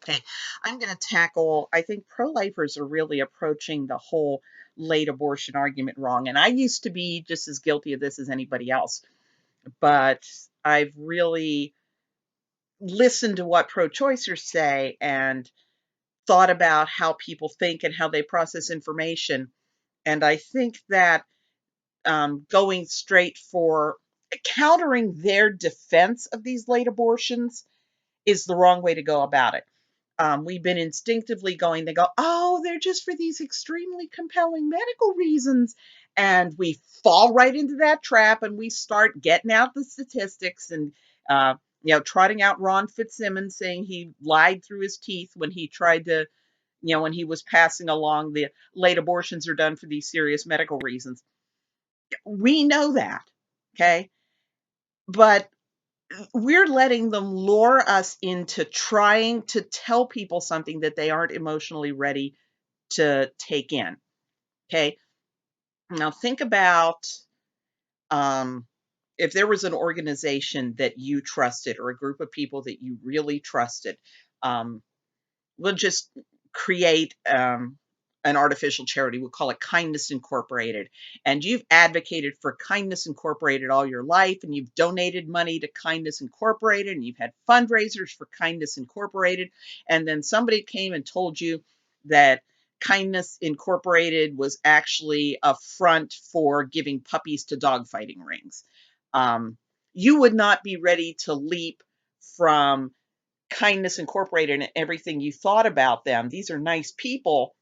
Okay, I'm going to tackle, I think pro-lifers are really approaching the whole late abortion argument wrong. And I used to be just as guilty of this as anybody else, but I've really listened to what pro-choicers say and thought about how people think and how they process information. And I think that going straight for countering their defense of these late abortions is the wrong way to go about it. We've been instinctively going, they go, oh, they're just for these extremely compelling medical reasons. And we fall right into that trap and we start getting out the statistics and, trotting out Ron Fitzsimmons saying he lied through his teeth when he tried to, when he was passing along the late abortions are done for these serious medical reasons. We know that. Okay. But we're letting them lure us into trying to tell people something that they aren't emotionally ready to take in. Okay. Now think about if there was an organization that you trusted or a group of people that you really trusted. Um, we'll just create an artificial charity. We'll call it Kindness Incorporated. And you've advocated for Kindness Incorporated all your life, and you've donated money to Kindness Incorporated, and you've had fundraisers for Kindness Incorporated. And then somebody came and told you that Kindness Incorporated was actually a front for giving puppies to dogfighting rings. Um, you would not be ready to leap from Kindness Incorporated and everything you thought about them. These are nice people,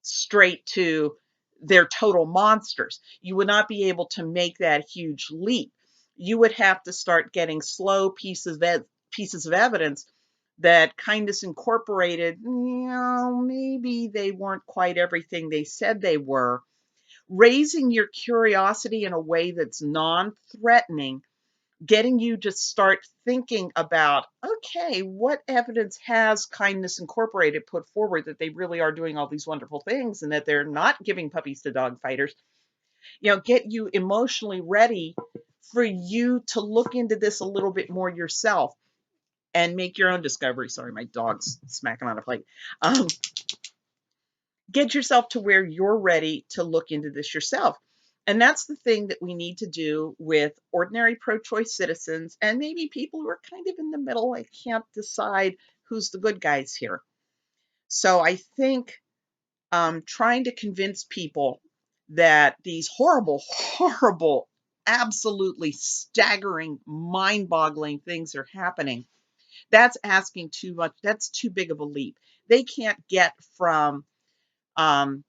straight to they're total monsters. You would not be able to make that huge leap. You would have to start getting slow pieces of evidence that Kindness Incorporated, maybe they weren't quite everything they said they were. Raising your curiosity in a way that's non-threatening, getting you to start thinking about, okay, what evidence has Kindness Incorporated put forward that they really are doing all these wonderful things and that they're not giving puppies to dog fighters, get you emotionally ready for you to look into this a little bit more yourself and make your own discovery. Sorry, my dog's smacking on a plate. Um, get yourself to where you're ready to look into this yourself. And that's the thing that we need to do with ordinary pro choice citizens and maybe people who are kind of in the middle. I can't decide who's the good guys here. So I think trying to convince people that these horrible, horrible, absolutely staggering, mind boggling things are happening, that's asking too much. That's too big of a leap. They can't get from, um,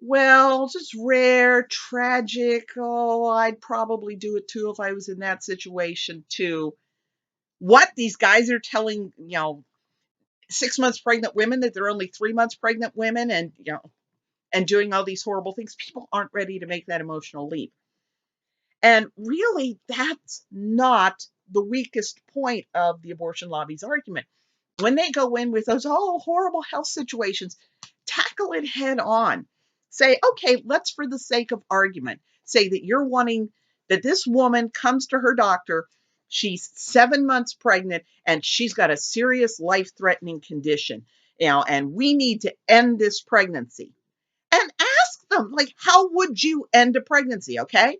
well, just rare, tragic. Oh, I'd probably do it too if I was in that situation too. What these guys are telling, 6 months pregnant women that they're only 3 months pregnant women and, and doing all these horrible things. People aren't ready to make that emotional leap. And really, that's not the weakest point of the abortion lobby's argument. When they go in with those, horrible health situations, tackle it head on. Say, okay, let's, for the sake of argument, say that you're wanting that this woman comes to her doctor. She's 7 months pregnant and she's got a serious life threatening condition, and we need to end this pregnancy. And ask them, like, how would you end a pregnancy? Okay.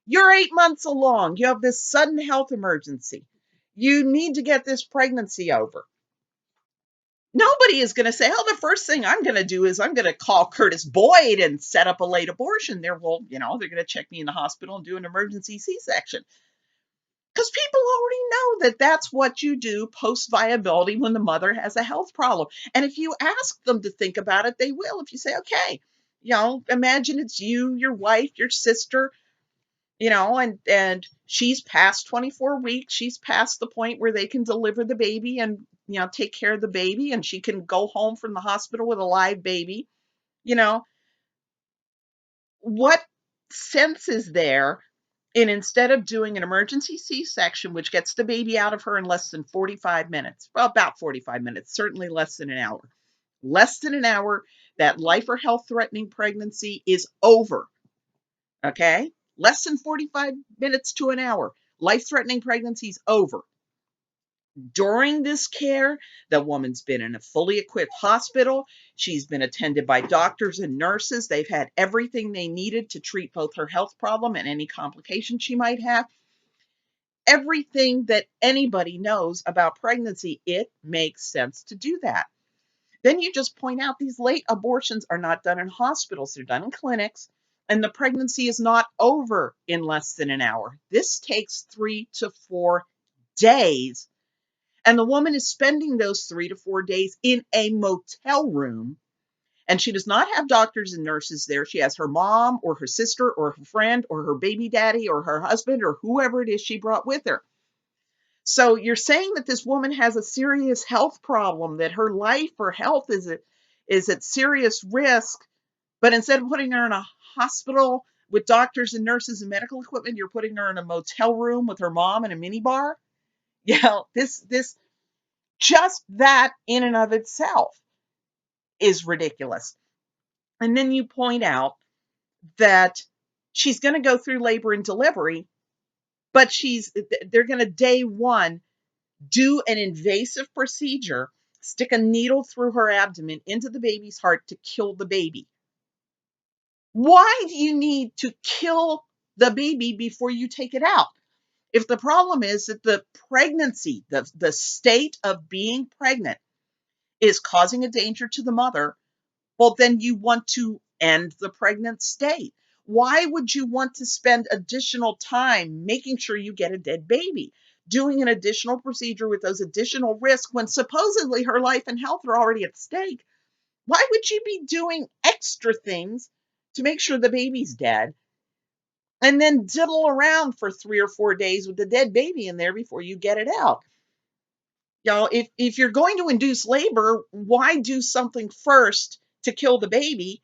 You're 8 months along. You have this sudden health emergency. You need to get this pregnancy over. Nobody is going to say, oh, the first thing I'm going to do is I'm going to call Curtis Boyd and set up a late abortion. They're going to check me in the hospital and do an emergency C-section. Because people already know that that's what you do post viability when the mother has a health problem. And if you ask them to think about it, they will. If you say, okay, imagine it's you, your wife, your sister, and she's past 24 weeks. She's past the point where they can deliver the baby and, take care of the baby, and she can go home from the hospital with a live baby. You know, what sense is there in, instead of doing an emergency C-section, which gets the baby out of her in less than 45 minutes, well, about 45 minutes, certainly less than an hour, that life or health threatening pregnancy is over. Okay. Less than 45 minutes to an hour. Life threatening pregnancy is over. During this care, the woman's been in a fully equipped hospital. She's been attended by doctors and nurses. They've had everything they needed to treat both her health problem and any complications she might have. Everything that anybody knows about pregnancy, it makes sense to do that. Then you just point out these late abortions are not done in hospitals, they're done in clinics, and the pregnancy is not over in less than an hour. This takes 3 to 4 days, and the woman is spending those 3 to 4 days in a motel room. And she does not have doctors and nurses there. She has her mom or her sister or her friend or her baby daddy or her husband or whoever it is she brought with her. So you're saying that this woman has a serious health problem, that her life or health is at serious risk, but instead of putting her in a hospital with doctors and nurses and medical equipment, you're putting her in a motel room with her mom in a minibar. Yeah, this just that in and of itself is ridiculous. And then you point out that she's going to go through labor and delivery, but they're going to day one do an invasive procedure, stick a needle through her abdomen into the baby's heart to kill the baby. Why do you need to kill the baby before you take it out? If the problem is that the pregnancy, the state of being pregnant, is causing a danger to the mother, well, then you want to end the pregnant state. Why would you want to spend additional time making sure you get a dead baby, doing an additional procedure with those additional risks when supposedly her life and health are already at stake? Why would you be doing extra things to make sure the baby's dead and then diddle around for 3 or 4 days with the dead baby in there before you get it out? If you're going to induce labor, why do something first to kill the baby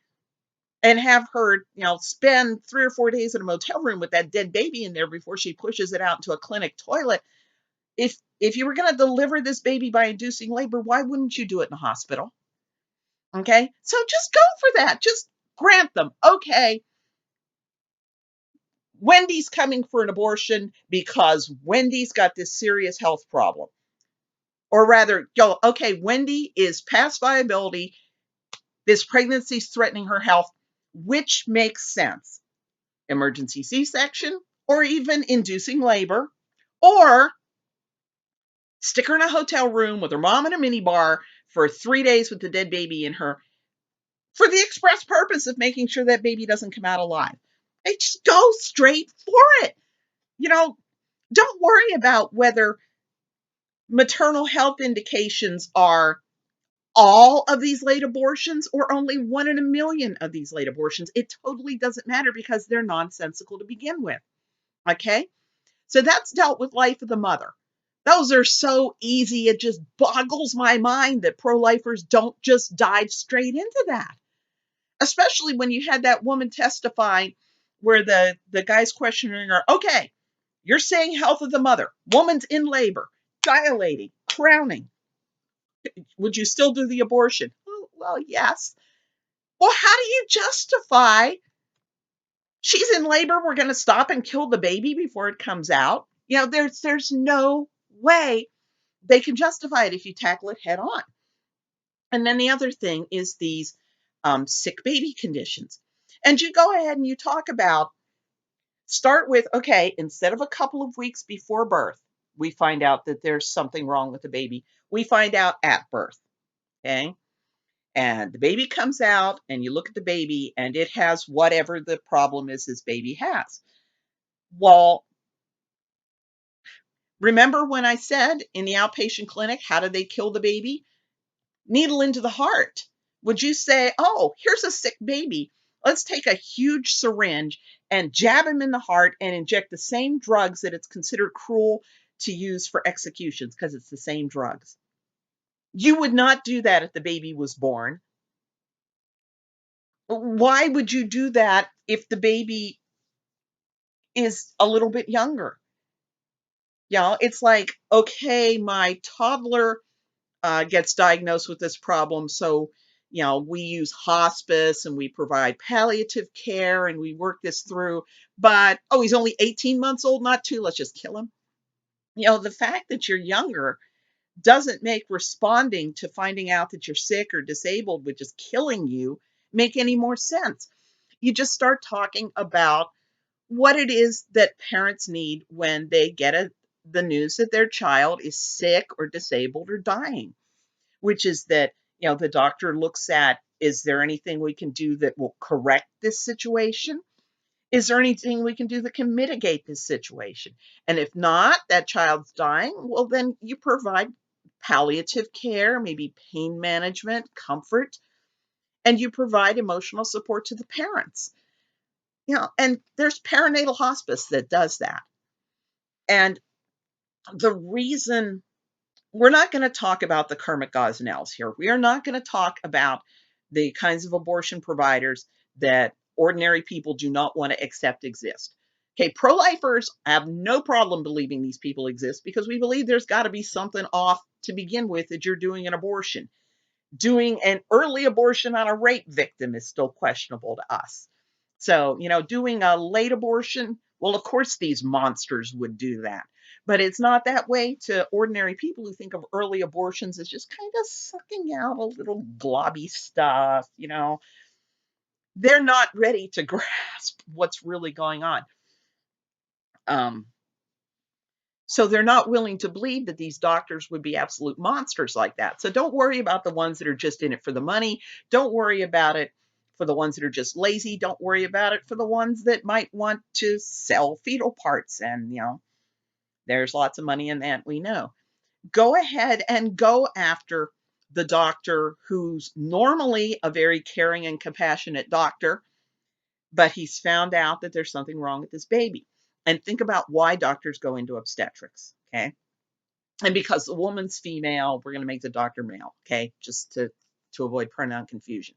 and have her, spend 3 or 4 days in a motel room with that dead baby in there before she pushes it out into a clinic toilet? If you were going to deliver this baby by inducing labor, why wouldn't you do it in a hospital? Okay, so just go for that. Just grant them. Okay, Wendy's coming for an abortion because Wendy's got this serious health problem. Or rather, okay, Wendy is past viability. This pregnancy is threatening her health. Which makes sense? Emergency C-section, or even inducing labor, or stick her in a hotel room with her mom in a minibar for 3 days with the dead baby in her for the express purpose of making sure that baby doesn't come out alive. They just go straight for it. You know, don't worry about whether maternal health indications are all of these late abortions or only 1 in a million of these late abortions. It totally doesn't matter because they're nonsensical to begin with. Okay? So that's dealt with life of the mother. Those are so easy. It just boggles my mind that pro-lifers don't just dive straight into that. Especially when you had that woman testifying where the guy's questioning her, okay, you're saying health of the mother, woman's in labor, dilating, crowning. Would you still do the abortion? Oh, well, yes. Well, how do you justify she's in labor, we're going to stop and kill the baby before it comes out? There's no way they can justify it if you tackle it head on. And then the other thing is these sick baby conditions. And you go ahead and you talk about, start with, okay, instead of a couple of weeks before birth, we find out that there's something wrong with the baby. We find out at birth, okay? And the baby comes out and you look at the baby and it has whatever the problem is this baby has. Well, remember when I said in the outpatient clinic, how did they kill the baby? Needle into the heart. Would you say, oh, here's a sick baby. Let's take a huge syringe and jab him in the heart and inject the same drugs that it's considered cruel to use for executions because it's the same drugs? You would not do that if the baby was born. Why would you do that if the baby is a little bit younger? It's like, okay, my toddler gets diagnosed with this problem. So, we use hospice and we provide palliative care and we work this through. But, oh, he's only 18 months old, not two. Let's just kill him. The fact that you're younger doesn't make responding to finding out that you're sick or disabled, which is killing you, make any more sense. You just start talking about what it is that parents need when they get the news that their child is sick or disabled or dying, which is that, the doctor looks at, is there anything we can do that will correct this situation? Is there anything we can do that can mitigate this situation? And if not, that child's dying, well, then you provide palliative care, maybe pain management, comfort, and you provide emotional support to the parents. And there's perinatal hospice that does that. And the reason we're not going to talk about the karmic gosnells here. We are not going to talk about the kinds of abortion providers that ordinary people do not want to accept exist. Okay, pro-lifers have no problem believing these people exist because we believe there's got to be something off to begin with that you're doing an abortion. Doing an early abortion on a rape victim is still questionable to us. So, doing a late abortion, well, of course, these monsters would do that. But it's not that way to ordinary people who think of early abortions as just kind of sucking out a little globby stuff. They're not ready to grasp what's really going on. Um, so they're not willing to believe that these doctors would be absolute monsters like that. So don't worry about the ones that are just in it for the money. Don't worry about it for the ones that are just lazy. Don't worry about it for the ones that might want to sell fetal parts. And, there's lots of money in that, we know. Go ahead and go after the doctor who's normally a very caring and compassionate doctor, but he's found out that there's something wrong with this baby. And think about why doctors go into obstetrics, okay? And because the woman's female, we're going to make the doctor male, okay? Just to avoid pronoun confusion.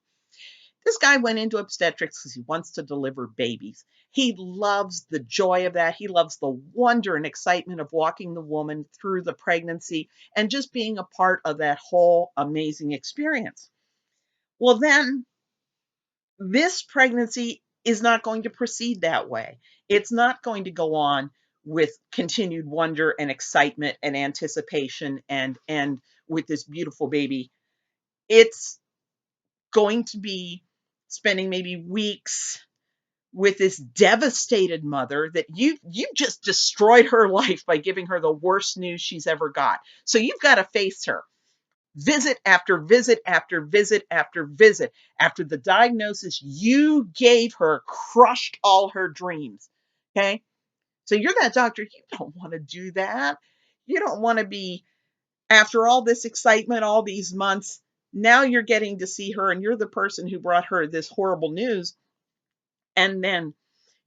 This guy went into obstetrics because he wants to deliver babies. He loves the joy of that. He loves the wonder and excitement of walking the woman through the pregnancy and just being a part of that whole amazing experience. Well, then this pregnancy is not going to proceed that way. It's not going to go on with continued wonder and excitement and anticipation and with this beautiful baby. It's going to be spending maybe weeks with this devastated mother that you just destroyed her life by giving her the worst news she's ever got. So you've got to face her visit after visit after visit after visit after the diagnosis you gave her crushed all her dreams. Okay, so you're that doctor, you don't want to do that. You don't want to be, after all this excitement, all these months, now you're getting to see her and you're the person who brought her this horrible news, and then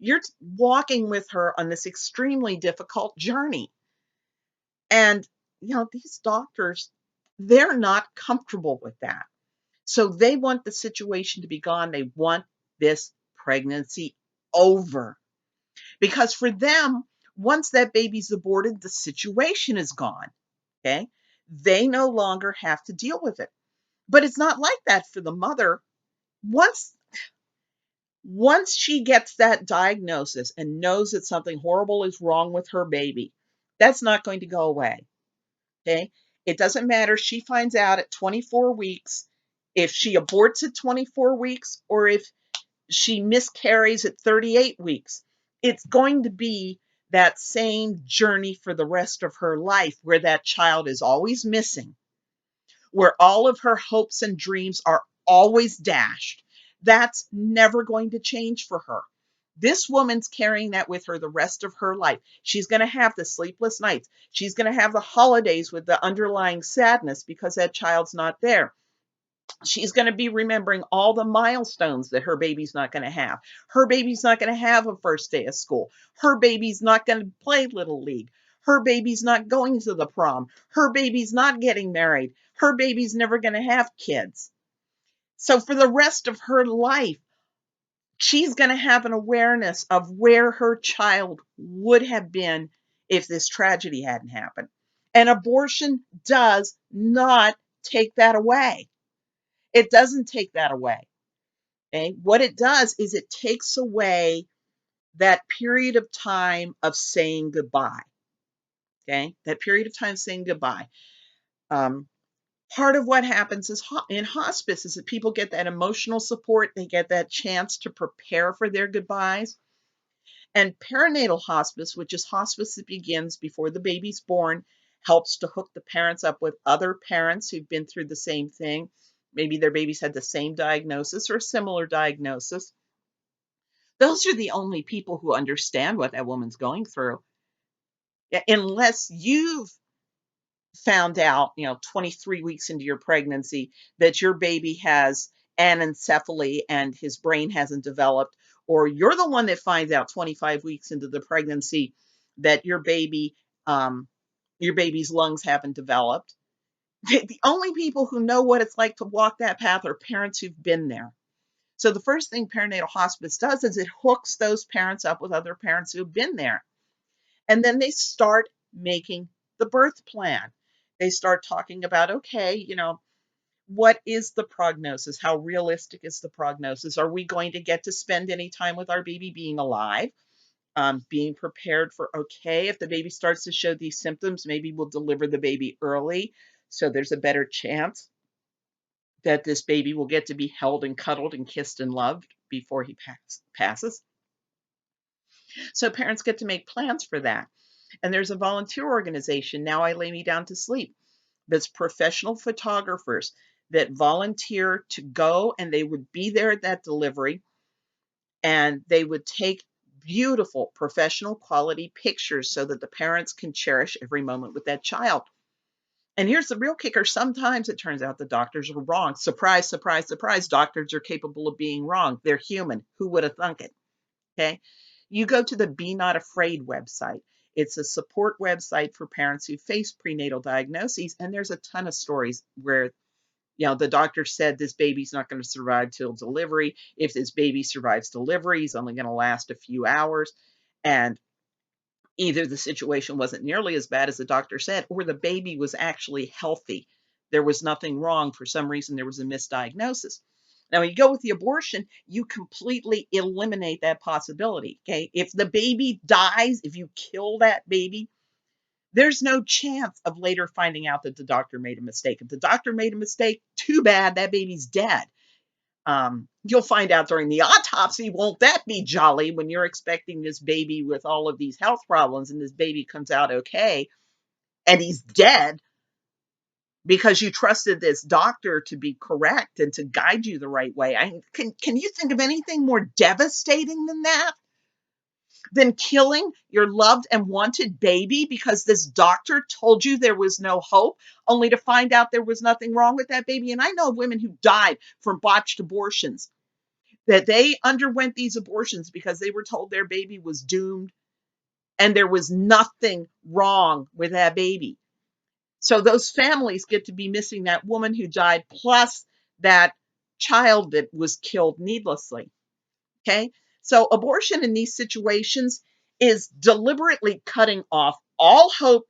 you're walking with her on this extremely difficult journey. And these doctors, they're not comfortable with that. So they want the situation to be gone. They want this pregnancy over. Because for them, once that baby's aborted, the situation is gone. Okay. They no longer have to deal with it. But it's not like that for the mother. Once she gets that diagnosis and knows that something horrible is wrong with her baby, that's not going to go away. Okay. It doesn't matter. She finds out at 24 weeks, if she aborts at 24 weeks, or if she miscarries at 38 weeks. It's going to be that same journey for the rest of her life where that child is always missing, where all of her hopes and dreams are always dashed. That's never going to change for her. This woman's carrying that with her the rest of her life. She's going to have the sleepless nights. She's going to have the holidays with the underlying sadness because that child's not there. She's going to be remembering all the milestones that her baby's not going to have. Her baby's not going to have a first day of school. Her baby's not going to play Little League. Her baby's not going to the prom. Her baby's not getting married. Her baby's never going to have kids. So for the rest of her life, she's going to have an awareness of where her child would have been if this tragedy hadn't happened. And abortion does not take that away. It doesn't take that away. Okay. What it does is it takes away that period of time of saying goodbye. Okay. That period of time saying goodbye. Um, Part of what happens is in hospice is that people get that emotional support. They get that chance to prepare for their goodbyes. And perinatal hospice, which is hospice that begins before the baby's born, helps to hook the parents up with other parents who've been through the same thing. Maybe their babies had the same diagnosis or a similar diagnosis. Those are the only people who understand what that woman's going through. Unless you've found out, 23 weeks into your pregnancy that your baby has anencephaly and his brain hasn't developed, or you're the one that finds out 25 weeks into the pregnancy that um, your baby's lungs haven't developed. The only people who know what it's like to walk that path are parents who've been there. So the first thing perinatal hospice does is it hooks those parents up with other parents who've been there. And then they start making the birth plan. They start talking about, okay, what is the prognosis? How realistic is the prognosis? Are we going to get to spend any time with our baby being alive? Being prepared for, okay, if the baby starts to show these symptoms, maybe we'll deliver the baby early. So there's a better chance that this baby will get to be held and cuddled and kissed and loved before he passes. So parents get to make plans for that. And there's a volunteer organization, Now I Lay Me Down to Sleep, that's professional photographers that volunteer to go, and they would be there at that delivery, and they would take beautiful professional quality pictures so that the parents can cherish every moment with that child. And here's the real kicker. Sometimes it turns out the doctors are wrong. Surprise, surprise, surprise. Doctors are capable of being wrong. They're human. Who would have thunk it? Okay. You go to the Be Not Afraid website. It's a support website for parents who face prenatal diagnoses. And there's a ton of stories where, the doctor said this baby's not going to survive till delivery. If this baby survives delivery, he's only going to last a few hours. And either the situation wasn't nearly as bad as the doctor said, or the baby was actually healthy. There was nothing wrong. For some reason, there was a misdiagnosis. Now, when you go with the abortion, you completely eliminate that possibility. Okay. If the baby dies, if you kill that baby, there's no chance of later finding out that the doctor made a mistake. If the doctor made a mistake, too bad, that baby's dead. You'll find out during the autopsy, won't that be jolly when you're expecting this baby with all of these health problems and this baby comes out okay and he's dead because you trusted this doctor to be correct and to guide you the right way. Can you think of anything more devastating than that? Than killing your loved and wanted baby because this doctor told you there was no hope, only to find out there was nothing wrong with that baby. And I know women who died from botched abortions, that they underwent these abortions because they were told their baby was doomed and there was nothing wrong with that baby. So those families get to be missing that woman who died plus that child that was killed needlessly. Okay. So abortion in these situations is deliberately cutting off all hope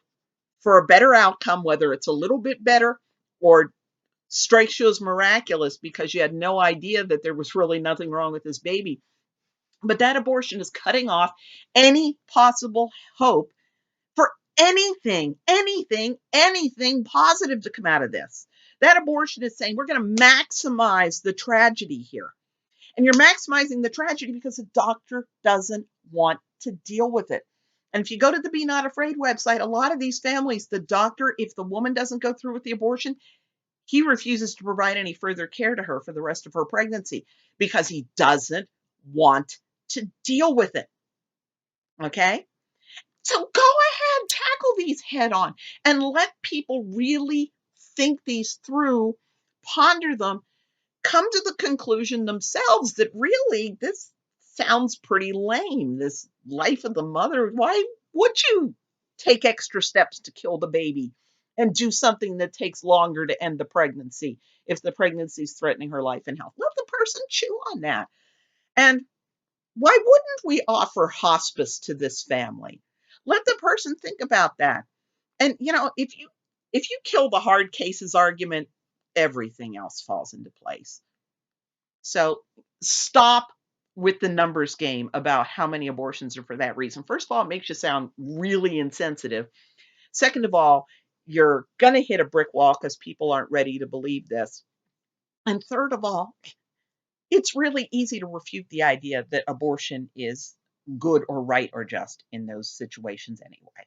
for a better outcome, whether it's a little bit better or strikes you as miraculous because you had no idea that there was really nothing wrong with this baby. But that abortion is cutting off any possible hope for anything positive to come out of this. That abortion is saying we're going to maximize the tragedy here. And you're maximizing the tragedy because the doctor doesn't want to deal with it. And if you go to the Be Not Afraid website, a lot of these families, the doctor, if the woman doesn't go through with the abortion, he refuses to provide any further care to her for the rest of her pregnancy because he doesn't want to deal with it. Okay? So go ahead, tackle these head on and let people really think these through, ponder them, come to the conclusion themselves that really this sounds pretty lame. This life of the mother, why would you take extra steps to kill the baby and do something that takes longer to end the pregnancy if the pregnancy is threatening her life and health? Let the person chew on that. And why wouldn't we offer hospice to this family? Let the person think about that. And if you kill the hard cases argument, everything else falls into place. So stop with the numbers game about how many abortions are for that reason. First of all, it makes you sound really insensitive. Second of all, you're going to hit a brick wall because people aren't ready to believe this. And third of all, it's really easy to refute the idea that abortion is good or right or just in those situations anyway.